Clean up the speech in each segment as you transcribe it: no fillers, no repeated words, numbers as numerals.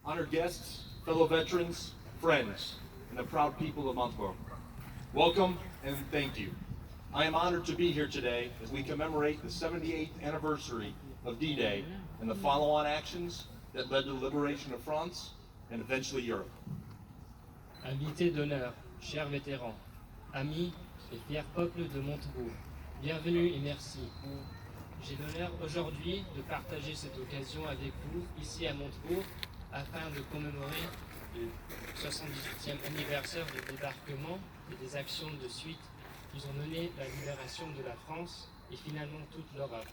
honored guests, fellow veterans, friends, and the proud people of Montreal. Welcome and thank you. I am honored to be here today as we commemorate the 78th anniversary of D-Day and the follow-on actions that led to the liberation of France and eventually Europe. Invités d'honneur, chers vétérans, amis et fiers peuples de Montebourg, bienvenue et merci. J'ai l'honneur aujourd'hui de partager cette occasion avec vous ici à Montebourg afin de commémorer le 78e anniversaire du débarquement et des actions de suite qui ont mené la libération de la France et finalement toute l'Europe.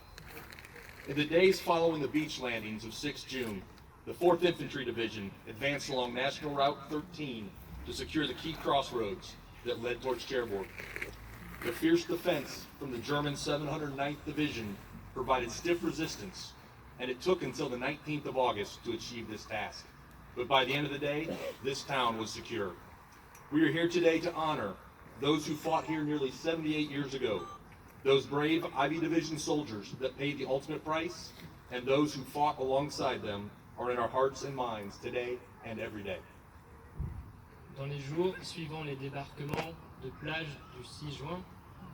In the days following the beach landings of 6 June, the 4th Infantry Division advanced along National Route 13 to secure the key crossroads that led towards Cherbourg. The fierce defense from the German 709th Division provided stiff resistance, and it took until the 19th of August to achieve this task. But by the end of the day, this town was secure. We are here today to honor those who fought here nearly 78 years ago, those brave Ivy Division soldiers that paid the ultimate price, and those who fought alongside them are in our hearts and minds today and every day. Dans les jours suivant les débarquements de plage du 6 juin,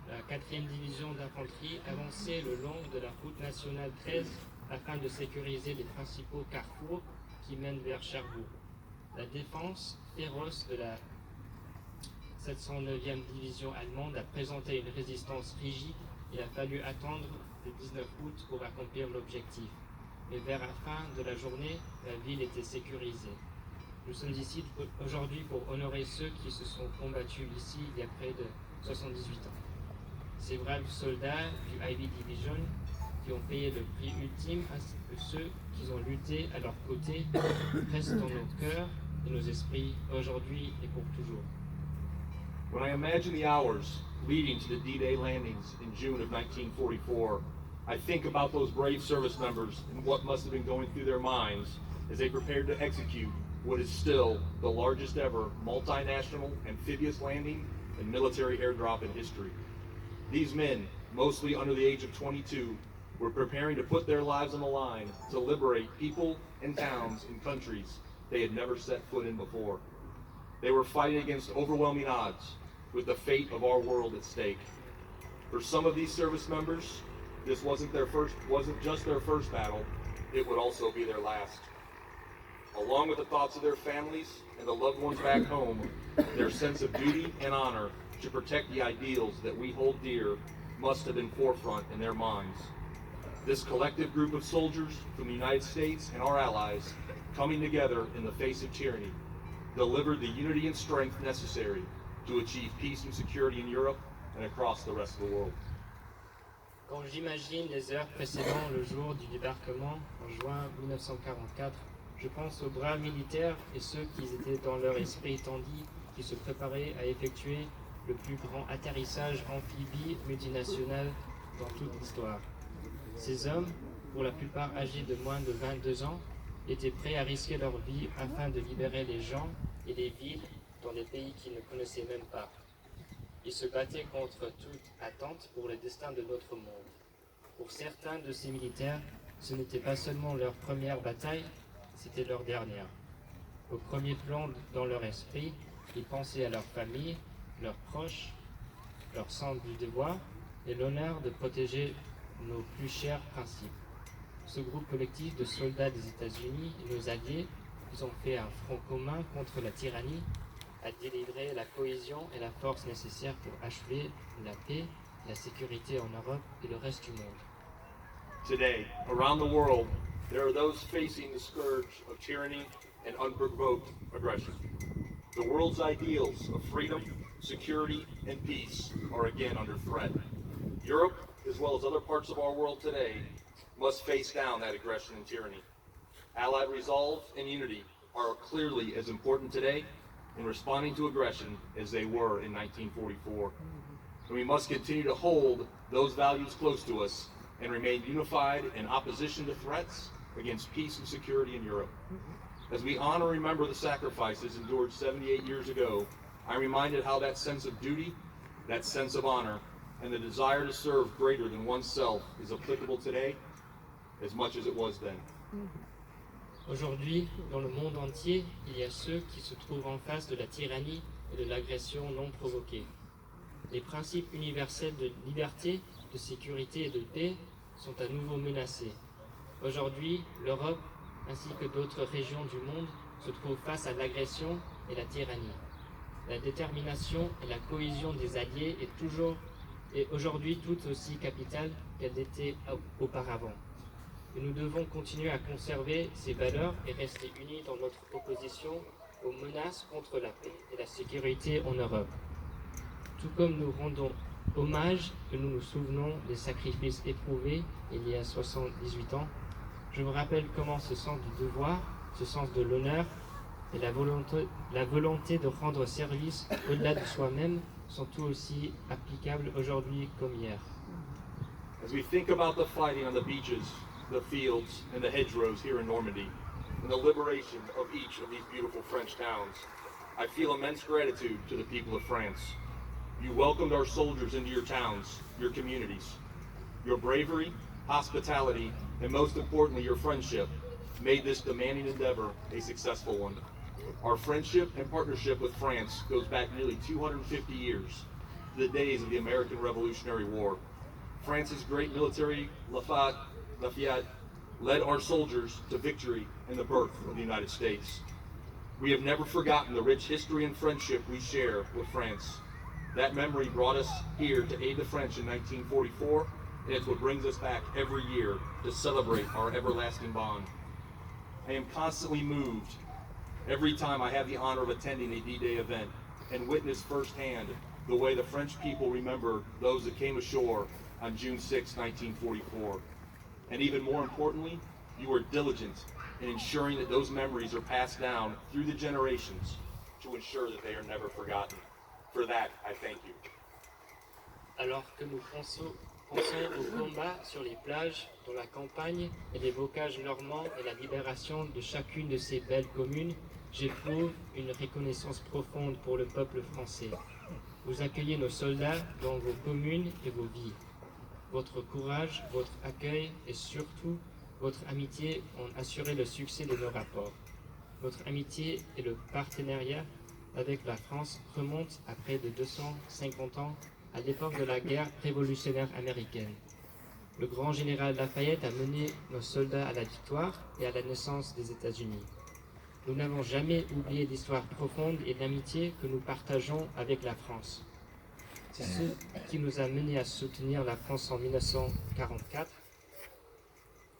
la 4e division d'infanterie avançait le long de la route nationale 13 afin de sécuriser les principaux carrefours qui mènent vers Cherbourg. La défense féroce de la 709e division allemande a présenté une résistance rigide. Il a fallu attendre le 19 août pour accomplir l'objectif. Mais vers la fin de la journée, la ville était sécurisée. Nous sommes ici aujourd'hui pour honorer ceux qui se sont combattus ici il y a près de 78 ans. Ces braves soldats du Ivy Division qui ont payé le prix ultime ainsi que ceux qui ont lutté à leur côté restent dans nos cœurs et nos esprits aujourd'hui et pour toujours. When I imagine the hours leading to the D-Day landings in June of 1944, I think about those brave service members and what must have been going through their minds as they prepared to execute what is still the largest ever multinational amphibious landing and military airdrop in history. These men, mostly under the age of 22, were preparing to put their lives on the line to liberate people and towns and countries they had never set foot in before. They were fighting against overwhelming odds with the fate of our world at stake. For some of these service members, this wasn't just their first battle, it would also be their last. Along with the thoughts of their families and the loved ones back home, their sense of duty and honor to protect the ideals that we hold dear must have been forefront in their minds. This collective group of soldiers from the United States and our allies, coming together in the face of tyranny, delivered the unity and strength necessary to achieve peace and security in Europe and across the rest of the world. Quand j'imagine les heures précédant le jour du débarquement en juin 1944, je pense aux braves militaires et ceux qui étaient dans leur esprit tandis, qui se préparaient à effectuer le plus grand atterrissage amphibie multinational dans toute l'histoire. Ces hommes, pour la plupart âgés de moins de 22 ans, étaient prêts à risquer leur vie afin de libérer les gens et les villes dans des pays qu'ils ne connaissaient même pas. Ils se battaient contre toute attente pour le destin de notre monde. Pour certains de ces militaires, ce n'était pas seulement leur première bataille, c'était leur dernière. Au premier plan dans leur esprit, ils pensaient à leur famille, leurs proches, leur sens du devoir et l'honneur de protéger nos plus chers principes. Ce groupe collectif de soldats des États-Unis et nos alliés, ils ont fait un front commun contre la tyrannie, à délivrer la cohésion et la force nécessaires pour achever la paix, la sécurité en Europe et le reste du monde. Today, around the world, there are those facing the scourge of tyranny and unprovoked aggression. The world's ideals of freedom, security, and peace are again under threat. Europe, as well as other parts of our world today, must face down that aggression and tyranny. Allied resolve and unity are clearly as important today in responding to aggression as they were in 1944. And we must continue to hold those values close to us and remain unified in opposition to threats against peace and security in Europe. As we honor and remember the sacrifices endured 78 years ago, I'm reminded how that sense of duty, that sense of honor, and the desire to serve greater than oneself is applicable today as much as it was then. Aujourd'hui, dans le monde entier, il y a ceux qui se trouvent en face de la tyrannie et de l'agression non provoquée. Les principes universels de liberté, de sécurité et de paix sont à nouveau menacés. Aujourd'hui, l'Europe, ainsi que d'autres régions du monde, se trouvent face à l'agression et la tyrannie. La détermination et la cohésion des alliés est aujourd'hui tout aussi capitale qu'elle l'était auparavant. Et nous devons continuer à conserver ces valeurs et rester unis dans notre opposition aux menaces contre la paix et la sécurité en Europe. Tout comme nous rendons hommage et nous nous souvenons des sacrifices éprouvés il y a 78 ans, je me rappelle comment ce sens du devoir, ce sens de l'honneur et la volonté de rendre service au-delà de soi-même sont tout aussi applicables aujourd'hui comme hier. As we think about the fighting on the beaches, the fields, and the hedgerows here in Normandy, and the liberation of each of these beautiful French towns, I feel immense gratitude to the people of France. You welcomed our soldiers into your towns, your communities. Your bravery, hospitality, and most importantly, your friendship made this demanding endeavor a successful one. Our friendship and partnership with France goes back nearly 250 years, to the days of the American Revolutionary War. France's great military, Lafayette, led our soldiers to victory and the birth of the United States. We have never forgotten the rich history and friendship we share with France. That memory brought us here to aid the French in 1944, and it's what brings us back every year to celebrate our everlasting bond. I am constantly moved every time I have the honor of attending a D-Day event and witness firsthand the way the French people remember those that came ashore on June 6, 1944. And even more importantly, you are diligent in ensuring that those memories are passed down through the generations to ensure that they are never forgotten. For that, I thank you. Alors que nous pensons au combat sur les plages, dans la campagne et les bocages normands et la libération de chacune de ces belles communes, j'éprouve une reconnaissance profonde pour le peuple français. Vous accueillez nos soldats dans vos communes et vos vies. Votre courage, votre accueil et surtout votre amitié ont assuré le succès de nos rapports. Votre amitié et le partenariat avec la France remontent à près de 250 ans à l'époque de la guerre révolutionnaire américaine. Le grand général Lafayette a mené nos soldats à la victoire et à la naissance des États-Unis. Nous n'avons jamais oublié l'histoire profonde et l'amitié que nous partageons avec la France. C'est ce qui nous a menés à soutenir la France en 1944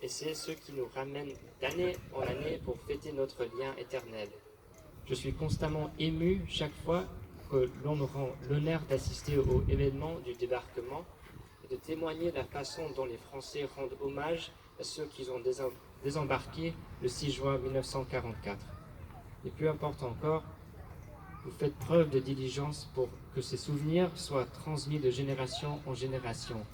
et c'est ce qui nous ramène d'année en année pour fêter notre lien éternel. Je suis constamment ému chaque fois que l'on me rend l'honneur d'assister au événement du débarquement et de témoigner la façon dont les Français rendent hommage à ceux qui ont désembarqué le 6 juin 1944. Et plus important encore, vous faites preuve de diligence pour que ces souvenirs soient transmis de génération en génération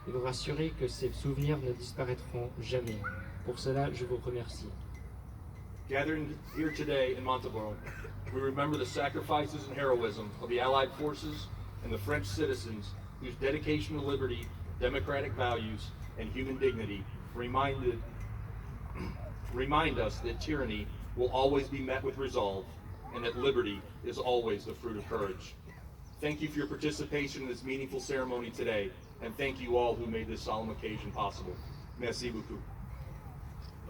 et vous rassurez que ces souvenirs ne disparaîtront jamais. Pour cela, je vous remercie. Gathering here today in Montebello, we remember the sacrifices and heroism of the Allied forces and the French citizens whose dedication to liberty, democratic values, and human dignity remind us that tyranny will always be met with resolve and that liberty is always the fruit of courage. Thank you for your participation in this meaningful ceremony today, and thank you all who made this solemn occasion possible. Merci beaucoup.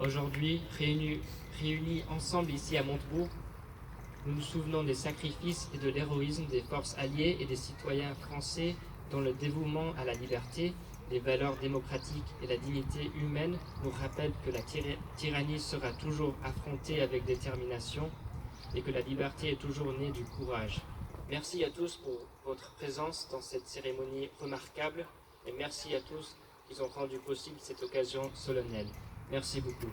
Aujourd'hui, réunis ensemble ici à Montebourg, nous nous souvenons des sacrifices et de l'héroïsme des forces alliées et des citoyens français dont le dévouement à la liberté, les valeurs démocratiques et la dignité humaine nous rappellent que la tyrannie sera toujours affrontée avec détermination et que la liberté est toujours née du courage. Merci à tous pour votre présence dans cette cérémonie remarquable et merci à tous qui ont rendu possible cette occasion solennelle. Merci beaucoup.